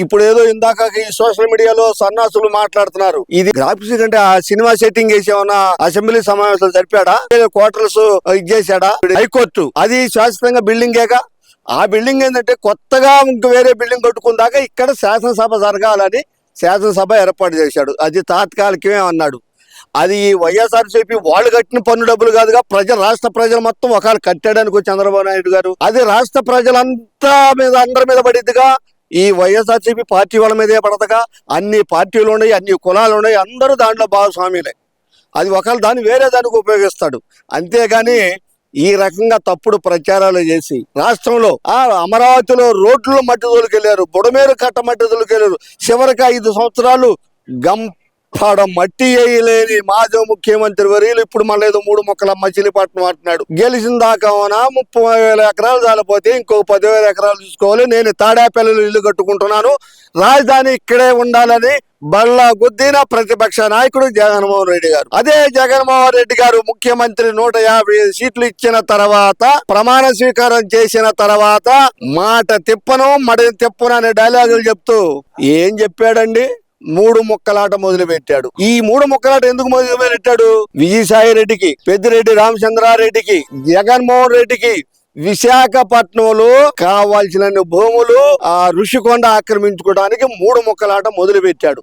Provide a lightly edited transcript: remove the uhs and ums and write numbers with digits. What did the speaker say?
ఇప్పుడు ఏదో ఇందాక ఈ సోషల్ మీడియాలో సన్నాసులు మాట్లాడుతున్నారు. ఇది గ్రాఫిక్స్ కంటే ఆ సినిమా సెట్టింగ్ వేసి ఏమన్నా అసెంబ్లీ సమావేశాలు జరిపాడా, క్వార్టర్స్ ఇచ్చేసాడా? హైకోర్టు అది శాశ్వతంగా బిల్డింగేగా. ఆ బిల్డింగ్ ఏంటంటే కొత్తగా ఇంక వేరే బిల్డింగ్ కట్టుకుందాకా ఇక్కడ శాసనసభ జరగాలని శాసనసభ ఏర్పాటు చేశాడు. అది తాత్కాలికమే అన్నాడు. అది వైఎస్ఆర్సీపీ వాళ్ళు కట్టిన పన్ను డబ్బులు కాదుగా, రాష్ట్ర ప్రజలు మొత్తం ఒకవేళ కట్టాడనుకో చంద్రబాబు నాయుడు గారు, అది రాష్ట్ర ప్రజలంతా మీద అందరి మీద పడిద్దిగా. ఈ వైఎస్ఆర్సీపీ పార్టీ వాళ్ళ మీదే పడతగా. అన్ని పార్టీలు ఉన్నాయి, అన్ని కులాలు ఉన్నాయి, అందరూ దాంట్లో భాగస్వామ్యులే. అది ఒకవేళ దాన్ని వేరే దానికి ఉపయోగిస్తాడు. అంతేగాని ఈ రకంగా తప్పుడు ప్రచారాలు చేసి రాష్ట్రంలో అమరావతిలో రోడ్లు మట్టి తోలుకెళ్లారు, బుడమేరు కట్ట మట్టి తోలుకెళ్లారు. చివరికి 5 సంవత్సరాలు మట్టి వేయలేని మాజీ ముఖ్యమంత్రి వర్యులు ఇప్పుడు మళ్ళీ ఏదో 3 మొక్కల మచిలీపట్నం అంటున్నాడు. గెలిచిన దాకా 30,000 ఎకరాలు చాలిపోతే ఇంకో 10,000 ఎకరాలు చూసుకోవాలి, నేను తాడేపల్లిలో ఇల్లు కట్టుకుంటున్నాను, రాజధాని ఇక్కడే ఉండాలని బల్లా గుద్దిన ప్రతిపక్ష నాయకుడు జగన్మోహన్ రెడ్డి గారు. అదే జగన్మోహన్ రెడ్డి గారు ముఖ్యమంత్రి 150 సీట్లు ఇచ్చిన తర్వాత, ప్రమాణ స్వీకారం చేసిన తర్వాత మాట తిప్పను మడి తిప్పను అనే డైలాగులు చెప్తూ ఏం చెప్పాడండి? 3 ముక్కలాట మొదలు పెట్టాడు. ఈ 3 ముక్కలాట ఎందుకు మొదలు పెట్టాడు? విజయసాయి రెడ్డికి, పెద్దిరెడ్డి రామచంద్రారెడ్డికి, జగన్మోహన్ రెడ్డికి విశాఖపట్నంలో కావాల్సిన భూములు ఋషికొండ ఆక్రమించుకోవడానికి 3 ముక్కలాట మొదలు పెట్టాడు.